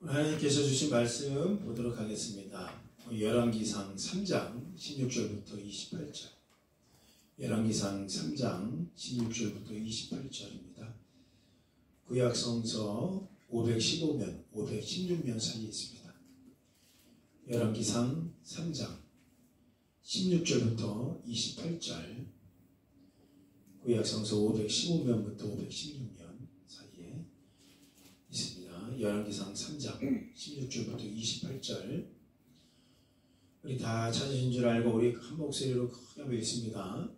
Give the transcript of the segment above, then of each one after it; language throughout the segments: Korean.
하나님께서 주신 말씀 보도록 하겠습니다. 열왕기상 3장 16절부터 28절. 열왕기상 3장 16절부터 28절입니다. 구약성서 515면, 516면 사이에 있습니다. 열왕기상 3장 16절부터 28절, 구약성서 515면부터 516면 사이에 있습니다. 열왕기상 3장 16절부터 28절. 우리 다 찾으신 줄 알고 우리 한 목소리로 크게 읽습니다.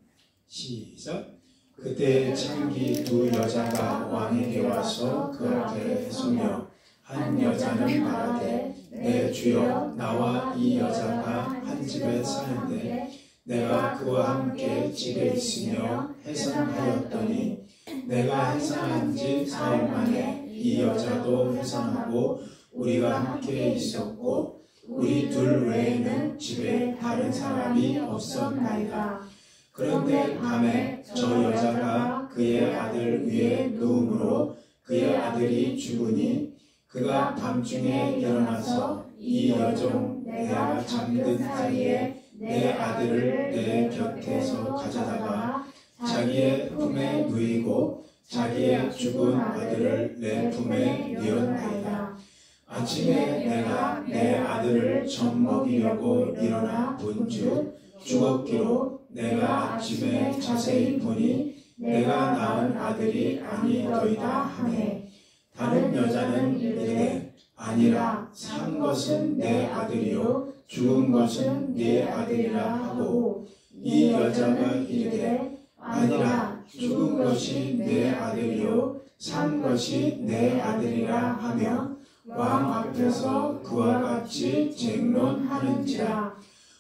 시작. 그때 창기 두 여자가 왕에게 와서 그 앞에 서며 한 여자는 말하되 내 주여, 나와 이 여자가 한 집에 사는데 내가 그와 함께 집에 있으며 해산하였더니 내가 해산한 지 사흘 만에 이 여자도 해산하고 우리가 함께 있었고 우리 둘 외에는 집에 다른 사람이 없었나이다. 그런데 밤에 저 여자가 그의 아들 위에 누움으로 그의 아들이 죽으니 그가 밤중에 일어나서 이 여종 내가 잠든 사이에 내 아들을 내 곁에서 가져다가 자기의 품에 누이고 자기의 죽은 아들을 내 품에 누었나이다. 아침에 내가 내 아들을 젖 먹이려고 일어나 본즉 죽었기로 내가 아침에 자세히 보니 내가 낳은 아들이 아니더이다 하매 다른 여자는 이르되 아니라 산 것은 내 아들이요 죽은 것은 네 아들이라 하고 이 여자가 이르되 아니라 죽은 것이 내 아들이요 산 것이 내 아들이라 하며 왕 앞에서 그와 같이 쟁론하는지라.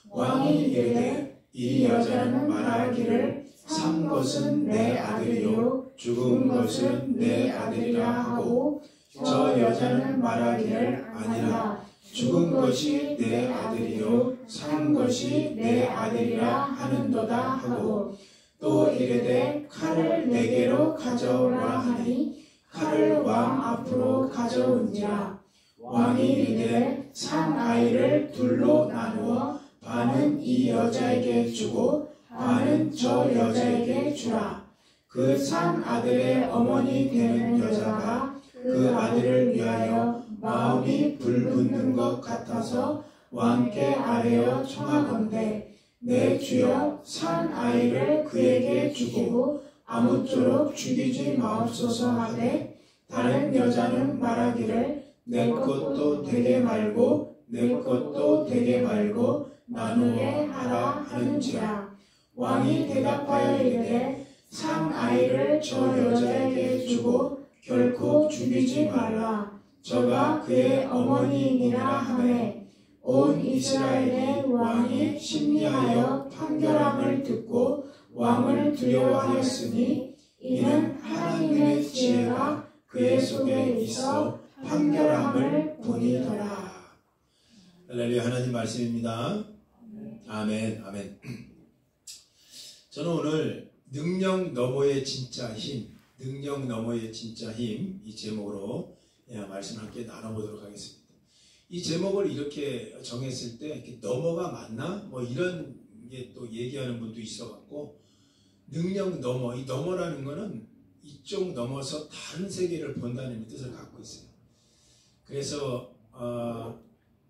왕이 이르되 이 여자는 말하기를 산 것은 내 아들이요 죽은 것은 내 아들이라 하고 저 여자는 말하기를 아니라 죽은 것이 내 아들이요 산 것이 내 아들이라 하는도다 하고 또 이르되 칼을 내게로 가져오라 하니 칼을 왕 앞으로 가져온지라. 왕이 이르되 산 아이를 둘로 나누어 반은 이 여자에게 주고 반은 저 여자에게 주라. 그 산 아들의 어머니 되는 여자가 그 아들을 위하여 마음이 불붙는 것 같아서 왕께 아뢰어 청하건대 내 주여 산 아이를 그에게 주고 아무쪼록 죽이지 마옵소서 하되 다른 여자는 말하기를 내 것도 되게 말고 내 것도 되게 말고 나누어 하라 하는지라. 왕이 대답하여 이르되 산 아이를 저 여자에게 주고 결코 죽이지 말라. 저가 그의 어머니이니라 하매 온 이스라엘이 왕이 심리하여 판결함을 듣고 왕을 두려워하였으니 이는 하나님의 지혜가 그의 속에 있어 판결함을 보니더라. 할렐루야. 하나님 말씀입니다. 아멘. 아멘. 저는 오늘 능력 너머의 진짜 힘, 능력 너머의 진짜 힘, 이 제목으로 말씀을 함께 나눠보도록 하겠습니다. 이 제목을 이렇게 정했을 때 이렇게 너머가 맞나? 뭐 이런 게 또 얘기하는 분도 있어갖고 능력 너머, 이 너머라는 거는 이쪽 넘어서 다른 세계를 본다는 뜻을 갖고 있어요. 그래서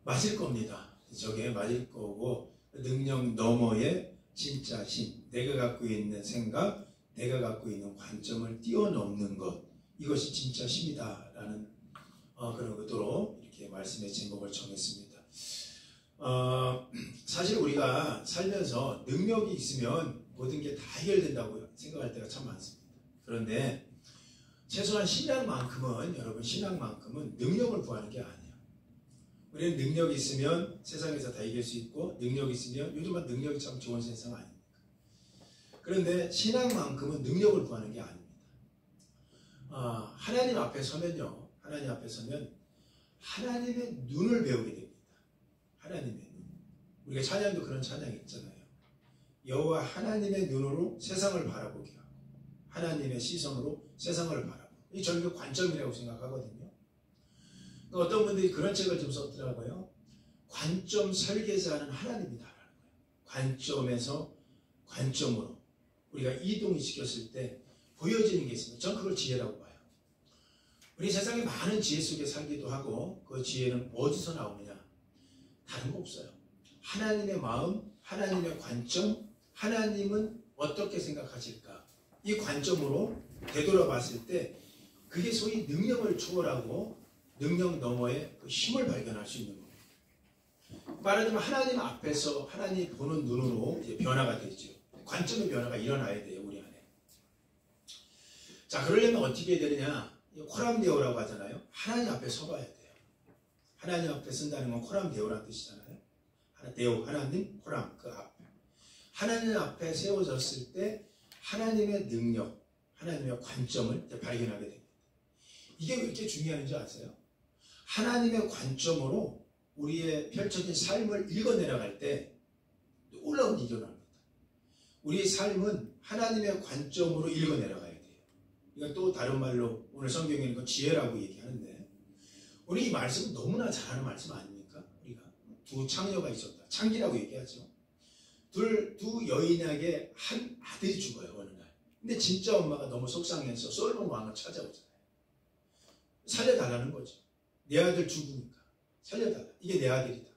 맞을 겁니다. 저게 맞을 거고 능력 너머의 진짜 힘, 내가 갖고 있는 생각, 내가 갖고 있는 관점을 뛰어넘는 것, 이것이 진짜 힘이다라는 그런 것으로 이렇게 말씀의 제목을 정했습니다. 사실 우리가 살면서 능력이 있으면 모든 게 다 해결된다고 생각할 때가 참 많습니다. 그런데 최소한 신앙만큼은, 여러분 신앙만큼은 능력을 구하는 게 아니에요. 우리는 능력이 있으면 세상에서 다 이길 수 있고 능력이 있으면, 요즘은 능력이 참 좋은 세상 아닙니까? 그런데 신앙만큼은 능력을 구하는 게 아닙니다. 하나님 앞에 서면요, 하나님 앞에 서면 하나님의 눈을 배우게 됩니다. 하나님의 눈. 우리가 찬양도 그런 찬양이 있잖아요. 여호와 하나님의 눈으로 세상을 바라보게 하고 하나님의 시선으로 세상을 바라보고, 이 저는 관점이라고 생각하거든요. 어떤 분들이 그런 책을 좀 썼더라고요. 관점 설계자는 하나님이다라는 거예요. 관점에서 관점으로 우리가 이동이 시켰을 때 보여지는 게 있습니다. 전 그걸 지혜라고 봐요. 우리 세상에 많은 지혜 속에 살기도 하고 그 지혜는 어디서 나오느냐? 다른 거 없어요. 하나님의 마음, 하나님의 관점, 하나님은 어떻게 생각하실까? 이 관점으로 되돌아봤을 때 그게 소위 능력을 초월하고 능력 너머의 그 힘을 발견할 수 있는 겁니다. 말하자면 하나님 앞에서 하나님이 보는 눈으로 이제 변화가 되죠. 관점의 변화가 일어나야 돼요, 우리 안에. 자, 그러려면 어떻게 해야 되느냐? 코람데오라고 하잖아요. 하나님 앞에 서봐야 돼요. 하나님 앞에 쓴다는 건 코람데오라는 뜻이잖아요. 데오, 하나님, 코람, 그 앞에. 하나님 앞에 세워졌을 때 하나님의 능력, 하나님의 관점을 발견하게 됩니다. 이게 왜 이렇게 중요한지 아세요? 하나님의 관점으로 우리의 펼쳐진 삶을 읽어내려갈 때 놀라운 일이 일어납니다. 우리의 삶은 하나님의 관점으로 읽어내려가야 돼요. 이건 또 다른 말로 오늘 성경에는 그 지혜라고 얘기하는데 우리 이 말씀 너무나 잘하는 말씀 아닙니까? 우리가 두 창녀가 있었다. 창기라고 얘기하죠. 두 여인에게 한 아들이 죽어요, 어느 날. 근데 진짜 엄마가 너무 속상해서 솔로몬 왕을 찾아오잖아요. 살려달라는 거죠. 내 아들 죽으니까 살려달라. 이게 내 아들이다.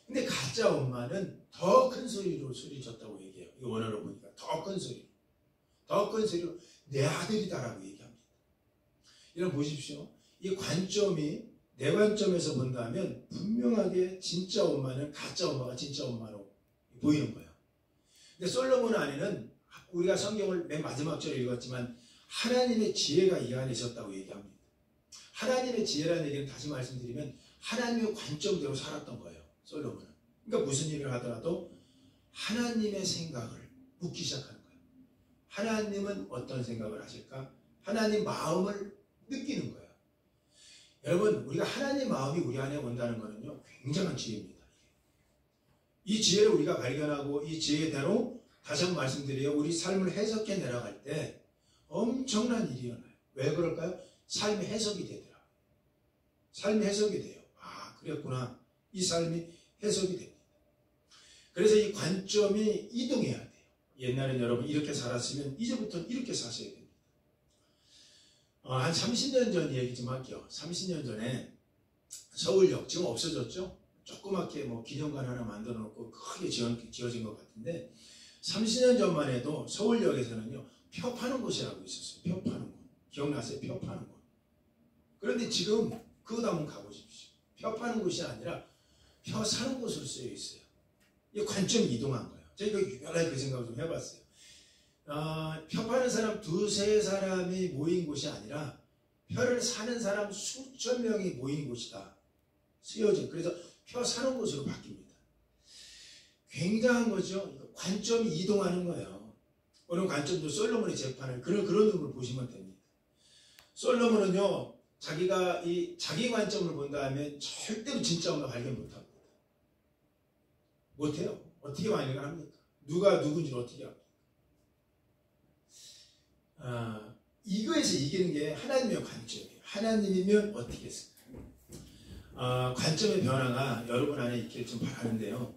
근데 가짜 엄마는 더 큰 소리로 소리쳤다고 얘기해요. 이 원어로 보니까 더 큰 소리로. 더 큰 소리로 내 아들이다라고 얘기합니다. 여러분 보십시오. 이 관점이 내 관점에서 본다면 분명하게 진짜 엄마는 가짜 엄마가 진짜 엄마로 보이는 거예요. 근데 솔로몬 안에는 우리가 성경을 맨 마지막 절에 읽었지만 하나님의 지혜가 이 안에 있었다고 얘기합니다. 하나님의 지혜라는 얘기는 다시 말씀드리면 하나님의 관점대로 살았던 거예요. 솔로몬은. 그러니까 무슨 일을 하더라도 하나님의 생각을 묻기 시작하는 거예요. 하나님은 어떤 생각을 하실까? 하나님 마음을 느끼는 거예요. 여러분, 우리가 하나님 마음이 우리 안에 온다는 것은요, 굉장한 지혜입니다. 이 지혜를 우리가 발견하고 이 지혜대로 다시 한번 말씀드려요. 우리 삶을 해석해 내려갈 때 엄청난 일이 일어나요. 왜 그럴까요? 삶의 해석이 되더라고요. 삶의 해석이 돼요. 아, 그랬구나. 이 삶이 해석이 됩니다. 그래서 이 관점이 이동해야 돼요. 옛날엔 여러분 이렇게 살았으면 이제부터는 이렇게 사셔야 됩니다. 한 30년 전 얘기 좀 할게요. 30년 전에 서울역 지금 없어졌죠? 조그맣게 뭐 기념관 하나 만들어 놓고 크게 지어진 것 같은데 30년 전만 해도 서울역에서는요 표 파는 곳이라고 있었어요. 표 파는 곳. 기억나세요? 표 파는 곳. 그런데 지금 그곳 한번 가보십시오. 표 파는 곳이 아니라 표 사는 곳으로 쓰여 있어요. 이 관점이 이동한 거예요. 제가 유별나게 그 생각을 좀 해봤어요. 표 파는 사람 두세 사람이 모인 곳이 아니라 표를 사는 사람 수천 명이 모인 곳이다. 쓰여져. 그래서 표 사는 곳으로 바뀝니다. 굉장한 거죠. 관점이 이동하는 거예요. 오늘 관점도 솔로몬의 재판을 그런 눈으로 보시면 됩니다. 솔로몬은요, 자기가 자기 관점을 본다면 절대로 진짜 엄마 발견 못합니다. 못해요. 어떻게 발견합니까? 누가 누군지를 어떻게 합니까? 이거에서 이기는 게 하나님의 관점이에요. 하나님이면 어떻게 했을까요? 관점의 변화가 여러분 안에 있길 좀 바라는데요.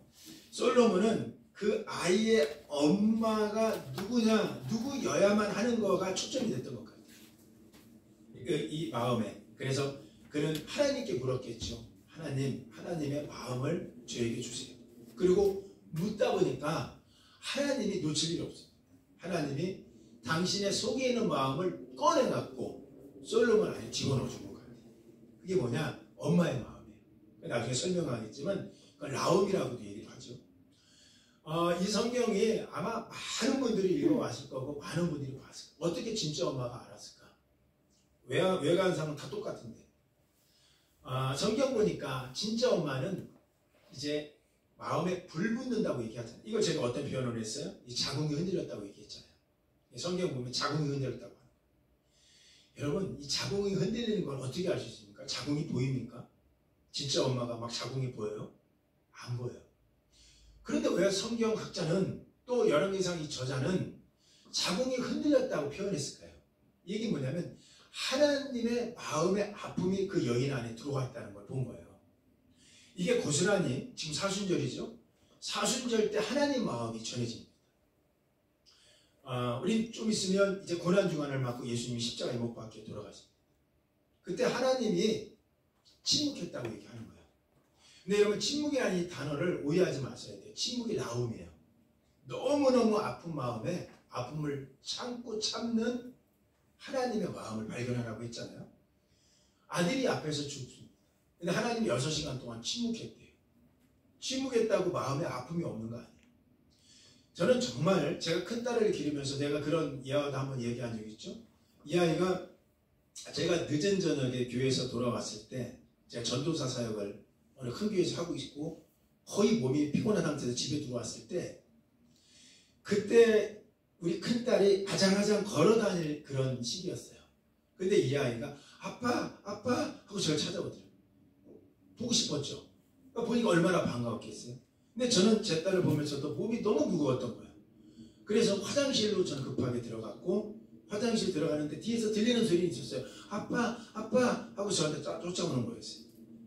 솔로몬은 그 아이의 엄마가 누구여야만 하는 거가 초점이 됐던 것 같아요. 이 마음에. 그래서 그는 하나님께 물었겠죠. 하나님의 마음을 저에게 주세요. 그리고 묻다 보니까 하나님이 놓칠 일이 없어요. 하나님이 당신의 속에 있는 마음을 꺼내갖고 솔로몬 안에 집어넣어준 것 같아요. 그게 뭐냐? 엄마의 마음이에요. 나중에 설명하겠지만 라움이라고도 얘기를 하죠. 이 성경이 아마 많은 분들이 읽어왔을 거고 많은 분들이 봤을 거예요. 어떻게 진짜 엄마가 알았을까? 외관상은 다 똑같은데 성경 보니까 진짜 엄마는 이제 마음에 불 붙는다고 얘기하잖아요. 이걸 제가 어떤 표현을 했어요? 이 자궁이 흔들렸다고 얘기했잖아요. 성경 보면 자궁이 흔들렸다고 하는 거예요. 여러분, 이 자궁이 흔들리는 걸 어떻게 알 수 있습니까? 자궁이 보입니까? 진짜 엄마가 막 자궁이 보여요? 안 보여요. 그런데 왜 성경학자는 또 열왕기상 이 저자는 자궁이 흔들렸다고 표현했을까요? 이게 뭐냐면 하나님의 마음의 아픔이 그 여인 안에 들어와 있다는 걸 본 거예요. 이게 고스란히 지금 사순절이죠. 사순절 때 하나님 마음이 전해집니다. 우리 좀 있으면 이제 고난주간을 맞고 예수님이 십자가에 못 박혀 돌아가십니다. 그때 하나님이 침묵했다고 얘기하는 거예요. 근데 여러분, 침묵이라는 이 단어를 오해하지 마셔야 돼요. 침묵이 나옴이에요. 너무너무 아픈 마음에 아픔을 참고 참는 하나님의 마음을 발견하라고 했잖아요. 아들이 앞에서 죽습니다. 근데 하나님이 6시간 동안 침묵했대요. 침묵했다고 마음에 아픔이 없는 거 아니에요. 저는 정말 제가 큰딸을 기르면서 내가 그런 이야기도 한번 얘기한 적 있죠. 이 아이가 제가 늦은 저녁에 교회에서 돌아왔을 때 제가 전도사 사역을 어느 큰 교회에서 하고 있고 거의 몸이 피곤한 상태에서 집에 들어왔을 때 그때 우리 큰딸이 아장아장 걸어다닐 그런 시기였어요. 근데 이 아이가 아빠 하고 저를 찾아오더라고요. 보고 싶었죠. 보니까 얼마나 반가웠겠어요. 근데 저는 제 딸을 보면서도 몸이 너무 무거웠던 거예요. 그래서 화장실로 저는 급하게 들어갔고 화장실 들어가는데 뒤에서 들리는 소리 있었어요. 아빠 하고 저한테 쫓아오는 거였어요.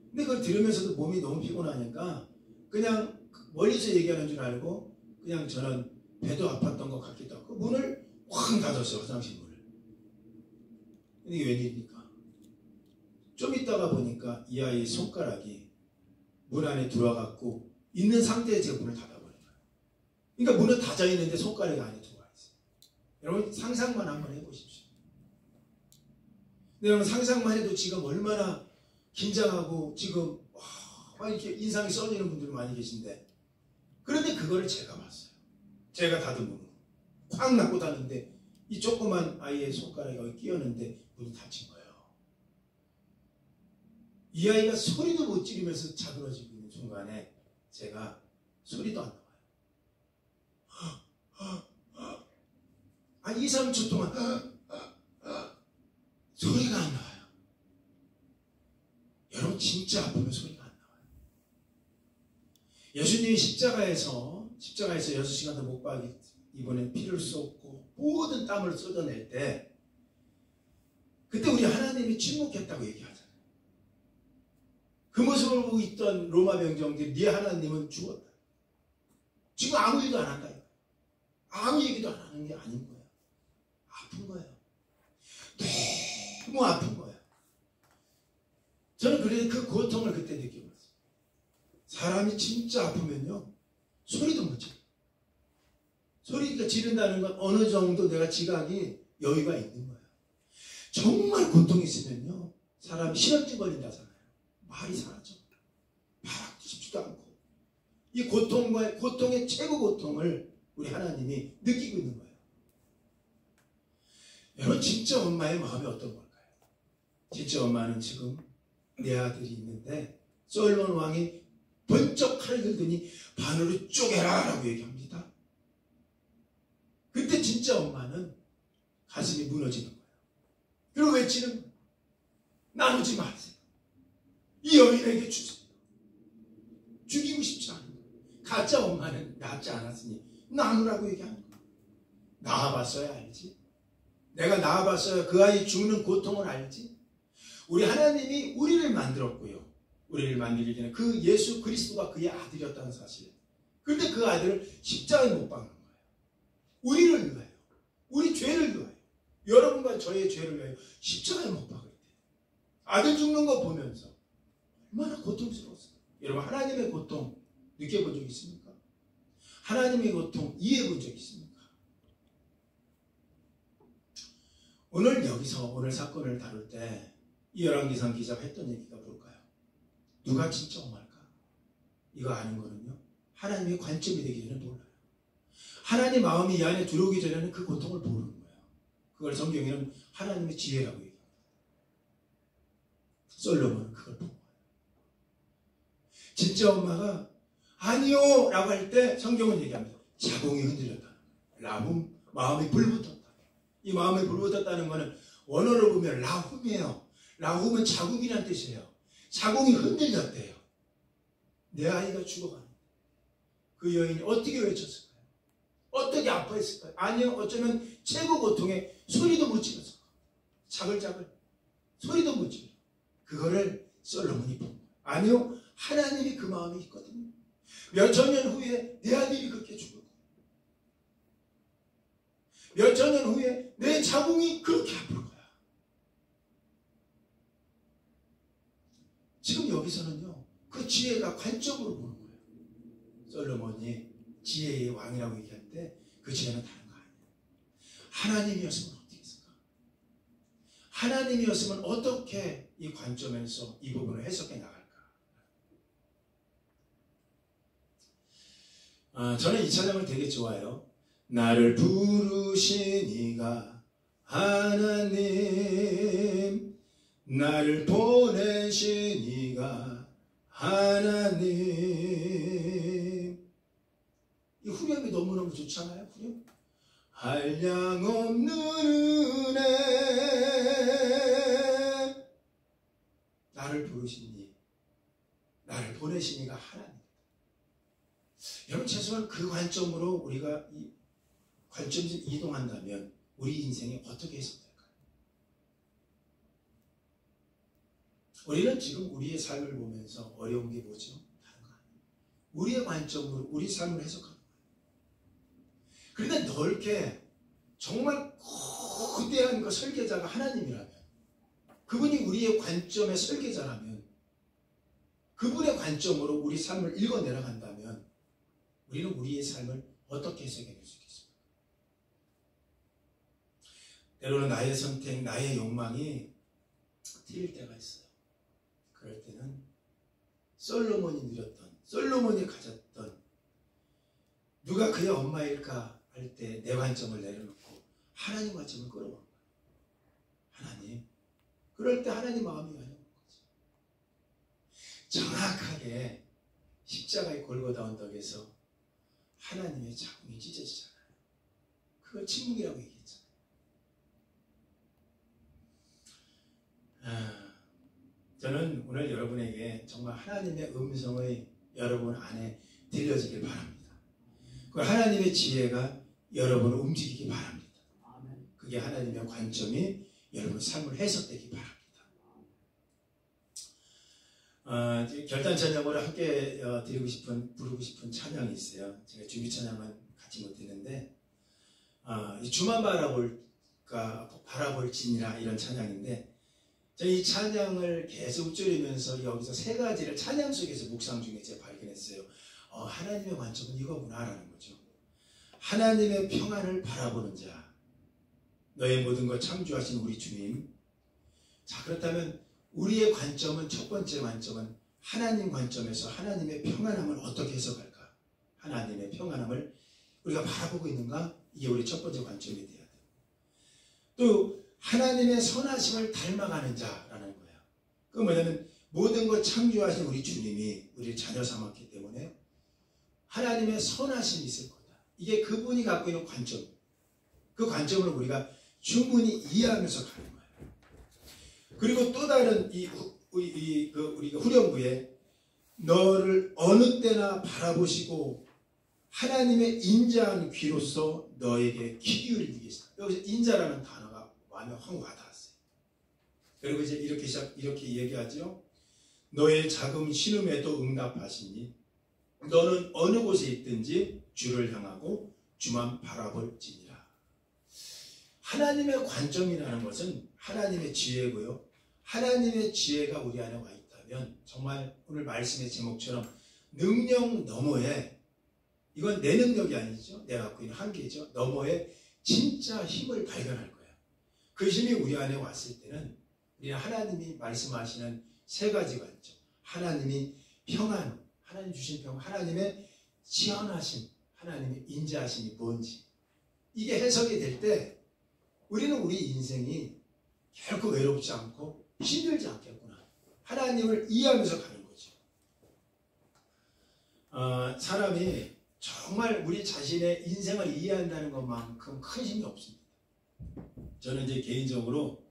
근데 그걸 들으면서도 몸이 너무 피곤하니까 그냥 멀리서 얘기하는 줄 알고 그냥 저는 배도 아팠던 것 같기도 하고 문을 확 닫았어요. 화장실 문을. 근데 이게 웬일입니까? 좀 있다가 보니까 이 아이의 손가락이 문 안에 들어와갖고 있는 상태에 제가 문을 닫아버린 거예요. 그러니까 문은 닫아 있는데 손가락이 안에 들어와 있어요. 여러분 상상만 한번 해보십시오. 근데 여러분 상상만 해도 지금 얼마나 긴장하고 지금 막 이렇게 인상이 써지는 분들이 많이 계신데 그런데 그거를 제가 봤어요. 제가 닫은 문을 콱 닫고 닫는데 이 조그만 아이의 손가락이 거기 끼었는데 문이 닫힌 거예요. 이 아이가 소리도 못 지르면서 자그러지고 있는 순간에 제가 소리도 안 나와요. 2, 3초 동안 소리가 안 나와요. 여러분 진짜 아프면 소리가 안 나와요. 예수님이 십자가에서 6시간도 못 박이 이번엔 피를 쏟고 모든 땀을 쏟아낼 때 그때 우리 하나님이 침묵했다고 얘기하잖아요. 그 모습을 보고 있던 로마 병정들이 네 하나님은 죽었다. 지금 아무 일도 안 한다. 아무 얘기도 안 하는 게 아닌 거예요. 아픈 거예요. 너무 아픈 거예요. 저는 그래서 그 고통을 그때 느껴봤어요. 사람이 진짜 아프면요 소리도 못 지르. 소리가 지른다는 건 어느 정도 내가 지각이 여유가 있는 거예요. 정말 고통이 있으면요 사람이 실험증 걸린다잖아요. 말이 사라져. 말하고 싶지도 않고. 이 고통의 최고 고통을 우리 하나님이 느끼고 있는 거예요. 여러분 진짜 엄마의 마음이 어떤 걸까요? 진짜 엄마는 지금 내 아들이 있는데 솔로몬 왕이 번쩍 칼을 들더니 반으로 쪼개라 라고 얘기합니다. 그때 진짜 엄마는 가슴이 무너지는 거예요. 그리고 외치는 거예요. 나누지 마세요. 이 여인에게 주세요. 죽이고 싶지 않은 거예요. 가짜 엄마는 낳지 않았으니 나누라고 얘기하는 거예요. 낳아봤어야 알지. 내가 낳아봤어야 그 아이 죽는 고통을 알지. 우리 하나님이 우리를 만들었고요. 우리를 만들기 전에 그 예수 그리스도가 그의 아들이었다는 사실. 그런데 그 아들을 십자가에 못 박는 거예요. 우리를 위하여. 우리 죄를 위하여. 여러분과 저의 죄를 위하여 십자가에 못 박을 때. 아들 죽는 거 보면서 얼마나 고통스러웠어요. 여러분 하나님의 고통 느껴본 적 있습니까? 하나님의 고통 이해해 본 적 있습니까? 오늘 여기서 오늘 사건을 다룰 때 이 열왕기상 기자가 했던 얘기가 뭘까요? 누가 진짜 엄마일까? 이거 아는 거는요. 하나님의 관점이 되기 전에 몰라요. 하나님 마음이 이 안에 들어오기 전에는 그 고통을 모르는 거예요. 그걸 성경에는 하나님의 지혜라고 얘기합니다. 솔로몬은 그걸 본 거예요. 진짜 엄마가 아니요 라고 할 때 성경은 얘기합니다. 자궁이 흔들렸다. 라훔, 마음이 불붙었다. 이 마음에 불붙었다는 것은 원어로 보면 라훔이에요. 라훔은 자궁이란 뜻이에요. 자궁이 흔들렸대요. 내 아이가 죽어가는 그 여인이 어떻게 외쳤을까요? 어떻게 아파했을까요? 아니요, 어쩌면 최고 고통에 소리도 못 질렀을 거예요. 자글자글 소리도 못 질러. 그거를 솔로몬이 본 거예요. 아니요, 하나님이 그 마음이 있거든요. 몇천 년 후에 내 아들이 그렇게 죽을 거예요. 몇천 년 후에 내 자궁이 그렇게 아플 거야. 지금 여기서는요, 그 지혜가 관점으로 보는 거예요. 솔로몬이 지혜의 왕이라고 얘기할 때 그 지혜는 다른 거 아니에요. 하나님이었으면 어떻게 했을까? 하나님이었으면 어떻게 이 관점에서 이 부분을 해석해 나갈까? 저는 이 찬양을 되게 좋아해요. 나를 부르신 이가 하나님, 나를 보내신 이가 하나님. 이 후렴이 너무너무 좋잖아요. 후렴. 한량없는 은혜, 나를 부르신 이, 나를 보내신 이가 하나님. 여러분, 최소한 그 관점으로 우리가 이 관점을 이동한다면 우리 인생이 어떻게 해석될까요? 우리는 지금 우리의 삶을 보면서 어려운 게 뭐죠? 다른 거 아니에요. 우리의 관점으로 우리 삶을 해석하는 거예요. 그런데 넓게 정말 거대한 그 설계자가 하나님이라면, 그분이 우리의 관점의 설계자라면, 그분의 관점으로 우리 삶을 읽어 내려간다면 우리는 우리의 삶을 어떻게 해석해 볼 수 있겠습니까? 때로는 나의 선택, 나의 욕망이 틀릴 때가 있어요. 그럴 때는 솔로몬이 누렸던, 솔로몬이 가졌던, 누가 그의 엄마일까 할 때 내 관점을 내려놓고 하나님 관점을 끌어보는 거예요. 하나님. 그럴 때 하나님 마음이 열려오는 거죠. 정확하게 십자가의 골고다 언덕에서 하나님의 자궁이 찢어지잖아요. 그걸 침묵이라고 얘기했잖아요. 저는 오늘 여러분에게 정말 하나님의 음성의 여러분 안에 들려지길 바랍니다. 그 하나님의 지혜가 여러분을 움직이기 바랍니다. 그게 하나님의 관점이 여러분 삶을 해석되기 바랍니다. 결단 찬양으로 함께 드리고 싶은, 부르고 싶은 찬양이 있어요. 제가 준비 찬양은 갖지 못했는데, 주만 바라볼지니라, 이런 찬양인데, 이 찬양을 계속 줄이면서 여기서 세 가지를 찬양 속에서 묵상 중에 제가 발견했어요. 하나님의 관점은 이거구나라는 거죠. 하나님의 평안을 바라보는 자, 너의 모든 것 창조하신 우리 주님. 자, 그렇다면 우리의 관점은, 첫 번째 관점은 하나님 관점에서 하나님의 평안함을 어떻게 해석할까? 하나님의 평안함을 우리가 바라보고 있는가? 이게 우리 첫 번째 관점이 돼야 돼요. 또 하나님의 선하심을 닮아가는 자라는 거예요. 그건 뭐냐면 모든 걸 창조하신 우리 주님이 우리를 자녀 삼았기 때문에 하나님의 선하심이 있을 거다. 이게 그분이 갖고 있는 관점. 그 관점을 우리가 충분히 이해하면서 가는 거예요. 그리고 또 다른 우리가 후렴구에 너를 어느 때나 바라보시고 하나님의 인자한 귀로서 너에게 귀 기울이기 위해서. 여기서 인자라는 단어가 마음에 확 와닿았어요. 그리고 이제 이렇게 얘기하죠. 너의 작은 신음에도 응답하시니 너는 어느 곳에 있든지 주를 향하고 주만 바라볼지니라. 하나님의 관점이라는 것은 하나님의 지혜고요. 하나님의 지혜가 우리 안에 와 있다면 정말 오늘 말씀의 제목처럼 능력 너머에, 이건 내 능력이 아니죠. 내가 갖고 있는 한계죠. 너머에 진짜 힘을 발견할 거예요. 그 힘이 우리 안에 왔을 때는 우리는 하나님이 말씀하시는 세 가지 관점, 하나님이 평안, 하나님 주신 평안, 하나님의 시원하심, 하나님의 인자하심이 뭔지, 이게 해석이 될 때 우리는 우리 인생이 결코 외롭지 않고 힘들지 않겠구나. 하나님을 이해하면서 가는 거죠. 사람이 정말 우리 자신의 인생을 이해한다는 것만큼 큰 힘이 없습니다. 저는 이제 개인적으로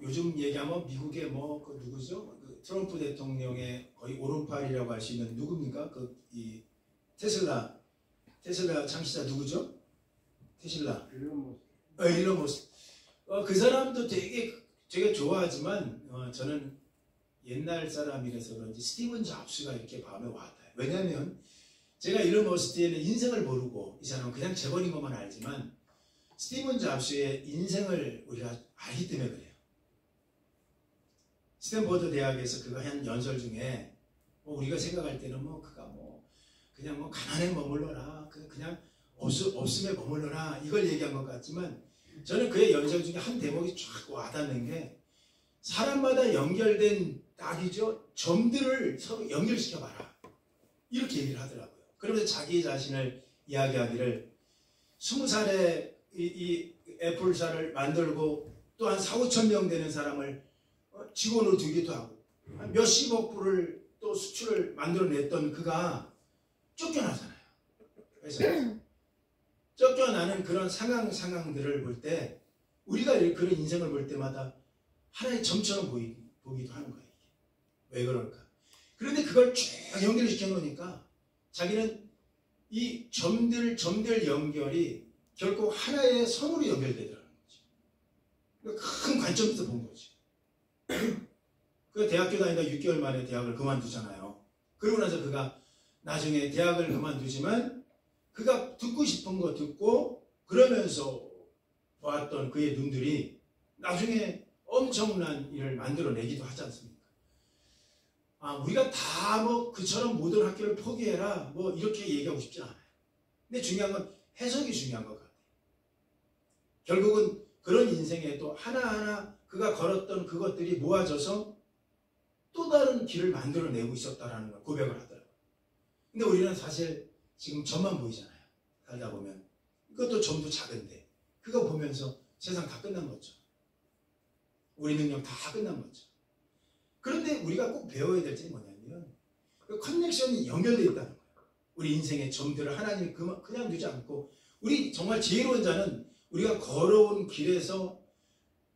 요즘 얘기하면 미국의 그 누구죠? 그 트럼프 대통령의 거의 오른팔이라고 할 수 있는 누굽니까? 이 테슬라 창시자 누구죠? 테슬라. 일론 머스크. 그 사람도 되게 좋아하지만 저는 옛날 사람이라서 그런지 스티븐 잡스가 이렇게 마음에 와닿아요. 왜냐하면 제가 일론 머스크의 인생을 모르고 이 사람은 그냥 재벌인 것만 알지만 스티븐 잡스의 인생을 우리가 알기 때문에 그래요. 스탠포드 대학에서 그가 한 연설 중에 우리가 생각할 때는 그가 그냥 가난에 머물러라, 그냥 없음에 머물러라 이걸 얘기한 것 같지만 저는 그의 연설 중에 한 대목이 쫙 와닿는 게 사람마다 연결된 딱이죠. 점들을 서로 연결시켜봐라 이렇게 얘기를 하더라고요. 그러면서 자기 자신을 이야기하기를 20살에 이 애플사를 만들고 또 한 4, 5천 명 되는 사람을 직원으로 두기도 하고 몇십억 불을 또 수출을 만들어냈던 그가 쫓겨나잖아요. 그래서 쫓겨나는 그런 상황들을 볼 때 우리가 그런 인생을 볼 때마다 하나의 점처럼 보기도 하는 거예요. 왜 그럴까? 그런데 그걸 쭉 연결시켜 놓으니까 자기는 이 점들 연결이 결국 하나의 선으로 연결되더라는 거지. 그러니까 큰 관점에서 본 거지. 그 대학교 다니다 6개월 만에 대학을 그만두잖아요. 그러고 나서 그가 나중에 대학을 그만두지만 그가 듣고 싶은 거 듣고 그러면서 보았던 그의 눈들이 나중에 엄청난 일을 만들어내기도 하지 않습니까? 우리가 다 그처럼 모든 학교를 포기해라 이렇게 얘기하고 싶진 않아요. 근데 중요한 건 해석이 중요한 것 같아요. 결국은 그런 인생에도 하나하나 그가 걸었던 그것들이 모아져서 또 다른 길을 만들어내고 있었다라는 걸 고백을 하더라고요. 근데 우리는 사실 지금 점만 보이잖아요. 살다 보면 이것도 점도 작은데 그거 보면서 세상 다 끝난 거죠. 우리 능력 다 끝난 거죠. 그런데 우리가 꼭 배워야 될 점이 뭐냐면 그 커넥션이 연결되어 있다는 거예요. 우리 인생의 점들을 하나님이 그냥 두지 않고 우리 정말 지혜로운 자는 우리가 걸어온 길에서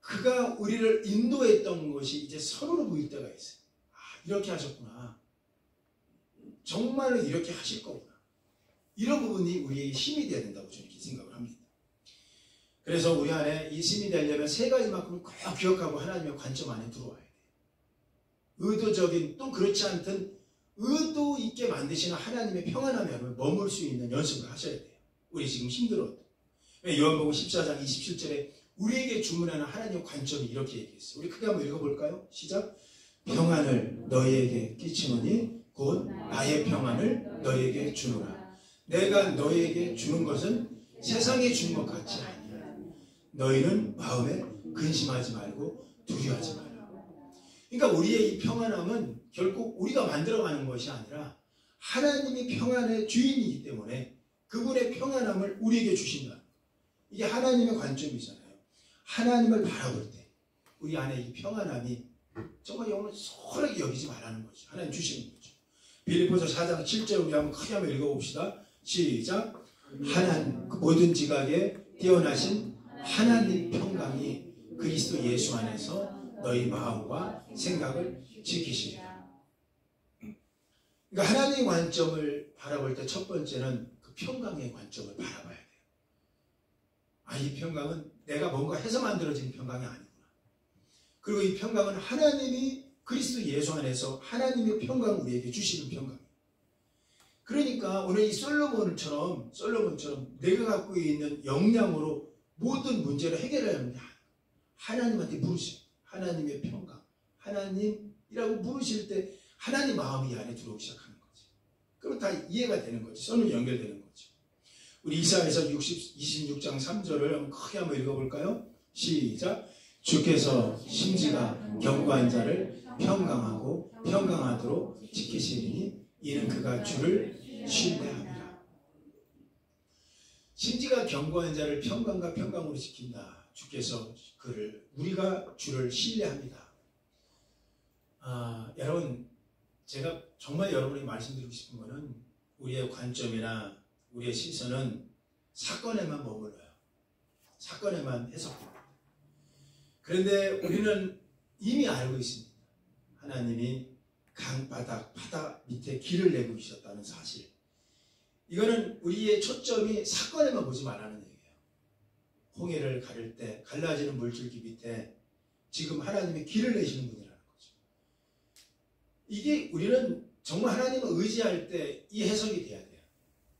그가 우리를 인도했던 것이 이제 선으로 보일 때가 있어요. 이렇게 하셨구나. 정말로 이렇게 하실 거구나. 이런 부분이 우리의 힘이 되어야 된다고 저는 이렇게 생각을 합니다. 그래서 우리 안에 이 힘이 되려면 세 가지만큼은 꼭 기억하고 하나님의 관점 안에 들어와야 돼요. 의도적인 또 그렇지 않든 의도 있게 만드시는 하나님의 평안함에 머물 수 있는 연습을 하셔야 돼요. 우리 지금 힘들어도. 요한복음 14장 27절에 우리에게 주문하는 하나님의 관점이 이렇게 얘기했어요. 우리 크게 한번 읽어볼까요? 시작. 평안을 너희에게 끼치노니 곧 나의 평안을 너희에게 주노라. 내가 너희에게 주는 것은 세상에 주는 것 같지 아니하라. 너희는 마음에 근심하지 말고 두려워하지 말라. 그러니까 우리의 이 평안함은 결국 우리가 만들어가는 것이 아니라 하나님이 평안의 주인이기 때문에 그분의 평안함을 우리에게 주신다. 이게 하나님의 관점이잖아요. 하나님을 바라볼 때 우리 안에 이 평안함이 정말 영혼을 소홀하게 여기지 말라는 거죠. 하나님 주시는 거죠. 빌립보서 4장 7절 우리 한번 크게 한번 읽어봅시다. 시작. 하나님 모든 지각에 뛰어나신 하나님 평강이 그리스도 예수 안에서 너희 마음과 생각을 지키시리라. 그러니까 하나님의 관점을 바라볼 때 첫 번째는 그 평강의 관점을 바라봐야 돼요. 이 평강은 내가 뭔가 해서 만들어진 평강이 아니구나. 그리고 이 평강은 하나님이 그리스도 예수 안에서 하나님의 평강을 우리에게 주시는 평강이에요. 그러니까 오늘 이 솔로몬처럼 내가 갖고 있는 역량으로 모든 문제를 해결해야 합니다. 하나님한테 물으세요. 하나님의 평강, 하나님이라고 물으실 때 하나님 마음이 이 안에 들어오기 시작하는 거지. 그럼 다 이해가 되는 거지. 선으로 연결되는 거지. 우리 이사야서 26장 3절을 크게 한번 읽어볼까요? 시작. 주께서 심지가 견고한 자를 평강하고 평강하도록 지키시리니 이는 그가 주를 신뢰합니다. 심지가 견고한 자를 평강과 평강으로 지킨다. 주께서 우리가 주를 신뢰합니다. 여러분, 제가 정말 여러분에게 말씀드리고 싶은 것은 우리의 관점이나 우리의 시선은 사건에만 머물러요. 사건에만 해석됩니다. 그런데 우리는 이미 알고 있습니다. 하나님이 강바닥, 바다 밑에 길을 내고 계셨다는 사실. 이거는 우리의 초점이 사건에만 보지 말라는 얘기예요. 홍해를 가를 때 갈라지는 물줄기 밑에 지금 하나님의 길을 내시는 분이라는 거죠. 이게 우리는 정말 하나님을 의지할 때 이 해석이 돼야 돼요.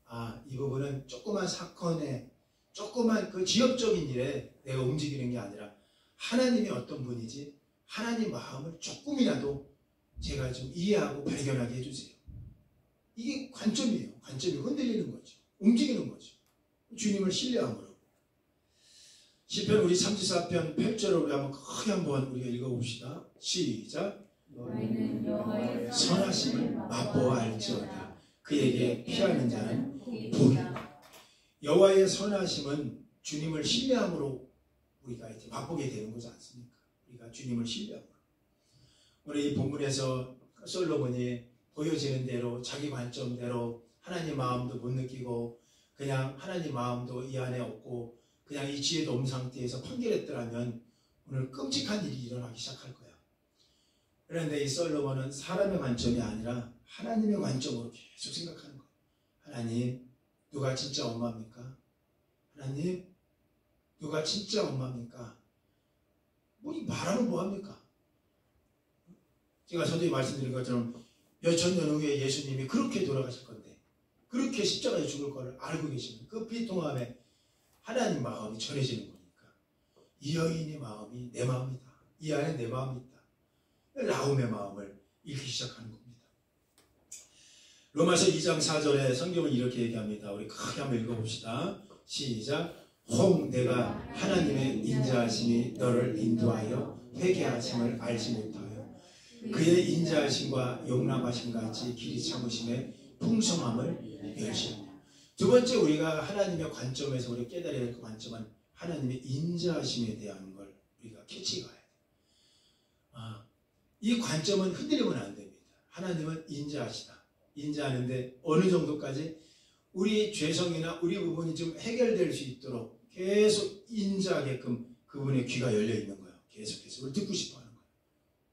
아, 이 부분은 조그만 사건에, 조그만 그 지역적인 일에 내가 움직이는 게 아니라 하나님이 어떤 분이지, 하나님 마음을 조금이라도 제가 좀 이해하고 발견하게 해주세요. 이게 관점이에요. 관점이 흔들리는 거죠. 움직이는 거죠. 주님을 신뢰함으로. 시편 우리 34편 8절을 우리 한번 크게 한번 우리가 읽어봅시다. 시작. 너희는 여호와의 선하심을 맛보아 알지어다. 그에게 피하는 자는 복이다. 여호와의 선하심은 주님을 신뢰함으로 우리가 이제 맛보게 되는 거지 않습니까? 우리가 주님을 신뢰함으로. 오늘 이 본문에서 솔로몬이 보여지는 대로 자기 관점대로 하나님 마음도 못 느끼고 그냥 하나님 마음도 이 안에 없고 그냥 이 지혜도 없는 상태에서 판결했더라면 오늘 끔찍한 일이 일어나기 시작할 거야. 그런데 이 솔로몬은 사람의 관점이 아니라 하나님의 관점으로 계속 생각하는 거야. 하나님, 누가 진짜 엄마입니까? 하나님, 누가 진짜 엄마입니까? 뭐 이 말하면 뭐합니까? 제가 선생님이 말씀드린 것처럼 몇천 년 후에 예수님이 그렇게 돌아가실 건데 그렇게 십자가에 죽을 거를 알고 계시는 그 비통함에 하나님 마음이 전해지는 거니까 이 여인의 마음이 내 마음이다. 이 안에 내 마음이 있다. 라움의 마음을 읽기 시작하는 겁니다. 로마서 2장 4절에 성경은 이렇게 얘기합니다. 우리 크게 한번 읽어봅시다. 시작. 혹 내가 하나님의 인자하심이 너를 인도하여 회개하심을 알지 못하여 그의 인자하심과 용납하심 같이 길이 참으심의 풍성함을 멸시하며. 두 번째 우리가 하나님의 관점에서 우리가 깨달아야 될 그 관점은 하나님의 인자하심에 대한 걸 우리가 캐치가 해야 돼요. 이 관점은 흔들리면 안 됩니다. 하나님은 인자하시다. 인자하는데 어느 정도까지 우리 죄성이나 우리 부분이 좀 해결될 수 있도록 계속 인자하게끔 그분의 귀가 열려 있는 거예요. 계속해서 우리 듣고 싶어 하는 거예요.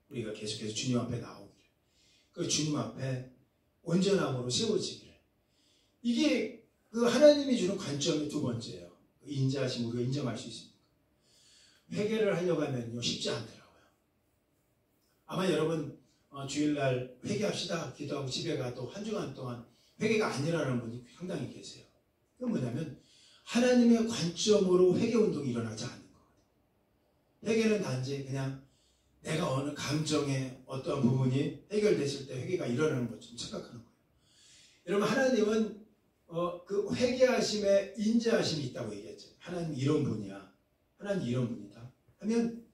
우리가 계속해서 주님 앞에 나오기를, 그 주님 앞에 온전함으로 세워지기를. 이게 그 하나님이 주는 관점의 두 번째예요. 그 인자하심 우리가 인정할 수 있습니까? 회개를 하려고 하면요 쉽지 않더라고요. 아마 여러분 주일날 회개합시다 기도하고 집에 가도 한 주간 동안 회개가 안 일어나는 분이 상당히 계세요. 그건 뭐냐면 하나님의 관점으로 회개운동이 일어나지 않는 거거든요. 회개는 단지 그냥 내가 어느 감정의 어떤 부분이 해결됐을 때 회개가 일어나는 것처럼 착각하는 거예요. 여러분 하나님은 그 회개하심에 인자하심이 있다고 얘기했죠. 하나님 이런 분이야. 하나님 이런 분이다. 하면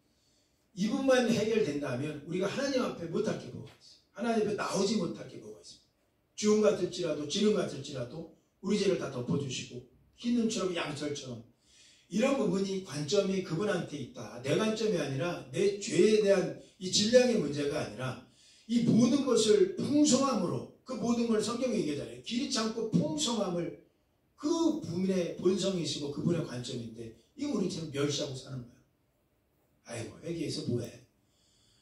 이 부분만 해결된다면 우리가 하나님 앞에 못할 게 뭐가 있어요. 하나님 앞에 나오지 못할 게 뭐가 있습니다. 주홍 같을지라도 지름 같을지라도 우리 죄를 다 덮어주시고 흰 눈처럼 양털처럼 이런 부분이 관점이 그분한테 있다. 내 관점이 아니라 내 죄에 대한 이 질량의 문제가 아니라 이 모든 것을 풍성함으로 그 모든 걸 성경에 얘기하잖아요. 길이 참고 풍성함을 그 분의 본성이시고 그분의 관점인데 이거 우리 지금 멸시하고 사는 거야. 아이고 회개해서 뭐해?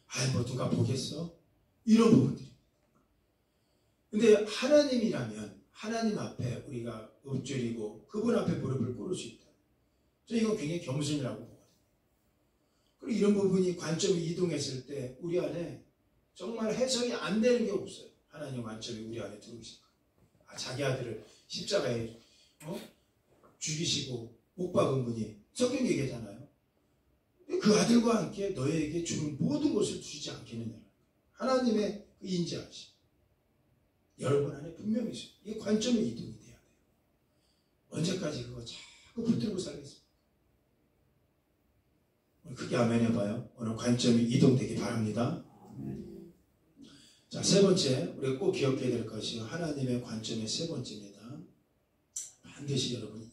아이고 누가 보겠어? 이런 부분들이. 근데 하나님이라면 하나님 앞에 우리가 엎드리고 그분 앞에 무릎을 꿇을 수 있다. 저 이건 굉장히 겸손이라고 보거든요. 그리고 이런 부분이 관점이 이동했을 때 우리 안에 정말 해석이 안 되는 게 없어요. 하나님 관점이 우리 안에 들어오시니까. 자기 아들을 십자가에 죽이시고 못 박은 분이 성경 얘기하잖아요. 그 아들과 함께 너에게 주는 모든 것을 주지 않겠느냐. 하나님의 그 인자하심. 여러분 안에 분명히 있어요. 이게 관점의 이동이 돼야 돼요. 언제까지 그거 자꾸 붙들고 살겠습니까? 오늘 크게 아멘 해봐요. 오늘 관점이 이동되기 바랍니다. 자, 세 번째 우리가 꼭 기억해야 될 것이 하나님의 관점의 세 번째입니다. 반드시 여러분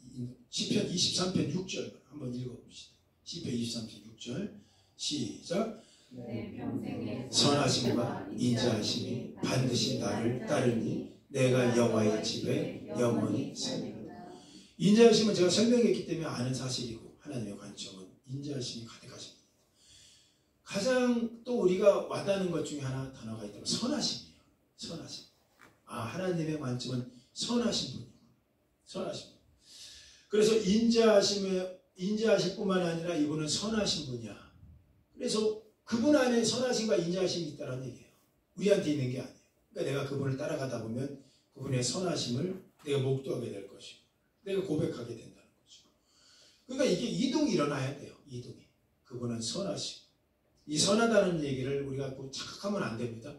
시편 23편 6절 한번 읽어봅시다. 시편 23편 6절 시작. 내 평생에 선하심과 인자하심이 반드시 나를 따르니 내가 여호와의 집에 영원히 살리로다. 인자하심은 제가 설명했기 때문에 아는 사실이고 하나님의 관점은 인자하심이 가득하십니다. 가장 또 우리가 와닿는 것 중에 하나 단어가 있다면 선하심이에요. 선하심. 하나님의 관점은 선하신 분이고 선하신 분. 그래서 인자하심의 인자하실 뿐만 아니라 이분은 선하신 분이야. 그래서 그분 안에 선하심과 인자하심이 있다는 얘기예요. 우리한테 있는 게 아니에요. 그러니까 내가 그분을 따라가다 보면 그분의 선하심을 내가 목도하게 될 것이고 내가 고백하게 된다는 거죠. 그러니까 이게 이동이 일어나야 돼요. 이동이. 그분은 선하시고 이 선하다는 얘기를 우리가 뭐 착각하면 안 됩니다.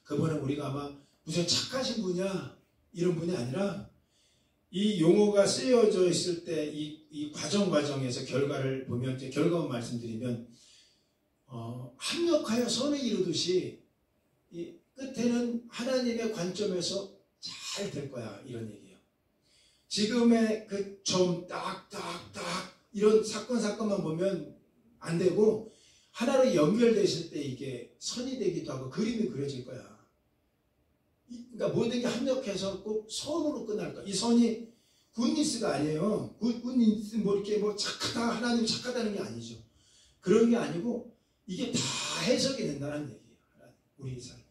그분은 우리가 아마 무슨 착하신 분이야 이런 분이 아니라 이 용어가 쓰여져 있을 때 이 과정에서 결과를 보면 이제 결과만 말씀드리면 합력하여 선에 이루듯이 이 끝에는 하나님의 관점에서 잘 될 거야 이런 얘기예요. 지금의 그 점 딱딱딱 이런 사건만 보면 안 되고 하나로 연결되실 때 이게 선이 되기도 하고 그림이 그려질 거야. 그러니까 모든 게 합력해서 꼭 선으로 끝날 거야. 이 선이 굿니스가 아니에요. 굿니스 뭐 이렇게 뭐 착하다 하나님 착하다는 게 아니죠. 그런 게 아니고 이게 다 해석이 된다는 얘기예요. 우리 삶에.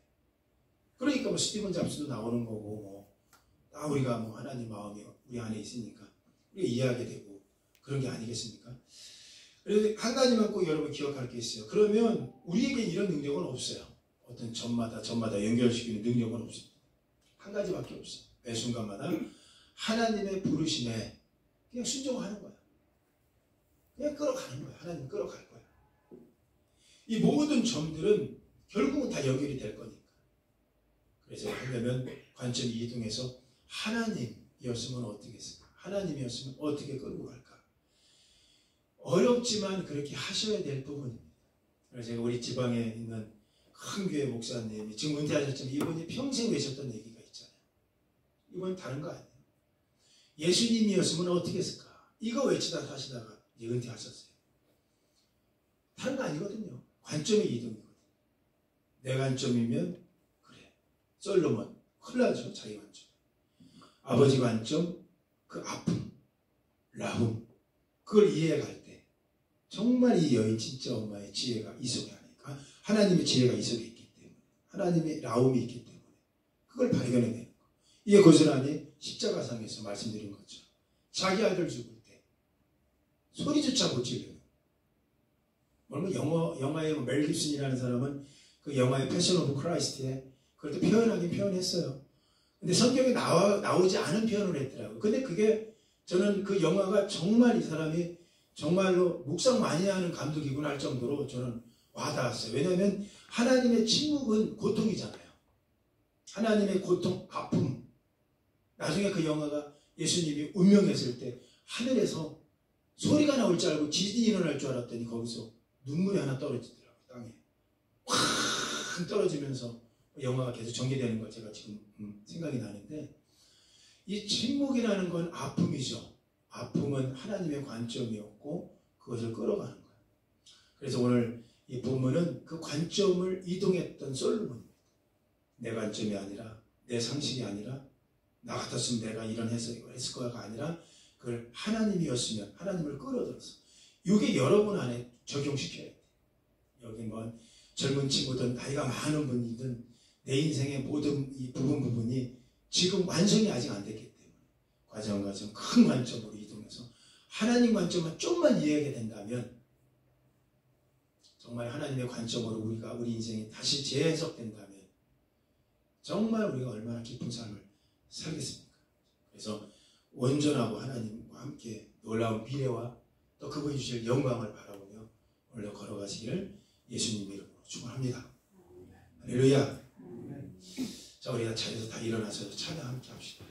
그러니까 뭐 스티븐 잡스도 나오는 거고 뭐 우리가 뭐 하나님 마음이 우리 안에 있으니까 우리가 이해하게 되고 그런 게 아니겠습니까? 그래서 한 가지만 꼭 여러분 기억할 게 있어요. 그러면 우리에게 이런 능력은 없어요. 어떤 점마다 연결시키는 능력은 없습니다. 한 가지밖에 없어요. 매 순간마다 하나님의 부르심에 그냥 순종하는 거야. 그냥 끌어가는 거야. 하나님 끌어갈 거야. 이 모든 점들은 결국은 다 연결이 될 거니까. 그래서 하려면 관점이 이동해서 하나님이었으면 어떻게 했을까? 하나님이었으면 어떻게 끌고 갈까? 어렵지만 그렇게 하셔야 될 부분입니다. 그래서 제가 우리 지방에 있는 큰 교회 목사님이 지금 은퇴하셨지만 이분이 평생 외쳤던 얘기가 있잖아요. 이건 다른 거 아니에요. 예수님이었으면 어떻게 했을까? 이거 외치다 하시다가 이제 은퇴하셨어요. 다른 거 아니거든요. 관점의 이동이거든요. 내 관점이면 그래. 솔로몬 큰일 나죠. 자기 관점. 아버지 관점 그 아픔 라훔 그걸 이해할 때 정말 이 여인 진짜 엄마의 지혜가 이 속에 안에 하나님의 지혜가 이 속에 있기 때문에 하나님의 라움이 있기 때문에 그걸 발견해내는 거. 이게 고스란히 십자가상에서 말씀드린 거죠. 자기 아들 죽을 때 소리조차 못 지르는. 물론 영화의 멜 깁슨이라는 사람은 그 영화의 패션 오브 크라이스트에 그걸 또 표현하긴 표현했어요. 근데 성경에 나오지 않은 표현을 했더라고요. 근데 그게 저는 그 영화가 정말 이 사람이 정말로 묵상 많이 하는 감독이구나 할 정도로 저는 와닿았어요. 왜냐하면 하나님의 침묵은 고통이잖아요. 하나님의 고통, 아픔. 나중에 그 영화가 예수님이 운명했을 때 하늘에서 소리가 나올 줄 알고 지진이 일어날 줄 알았더니 거기서 눈물이 하나 떨어지더라고요. 땅에. 확 떨어지면서 영화가 계속 전개되는 걸 제가 지금 생각이 나는데 이 침묵이라는 건 아픔이죠. 아픔은 하나님의 관점이었고 그것을 끌어가는 거예요. 그래서 오늘 이 본문은 그 관점을 이동했던 솔로몬입니다. 내 관점이 아니라 내 상식이 아니라 나 같았으면 내가 이런 해석을 했을 거가 아니라 그걸 하나님이었으면 하나님을 끌어들어서 이게 여러분 안에 적용시켜야 돼요. 여기 뭐 젊은 친구든 나이가 많은 분이든 내 인생의 모든 이 부분이 지금 완성이 아직 안 됐기 때문에 과정 큰 관점으로 이동해서 하나님 관점만 좀만 이해하게 된다면 정말 하나님의 관점으로 우리 인생이 다시 재해석된다면 정말 우리가 얼마나 깊은 삶을 살겠습니까? 그래서 온전하고 하나님과 함께 놀라운 미래와 또 그분이 주실 영광을 바라보며 오늘도 걸어가시기를 예수님 이름으로 축원합니다. 할렐루야. 자, 우리가 자리에서 다 일어나서 찬양 함께 합시다.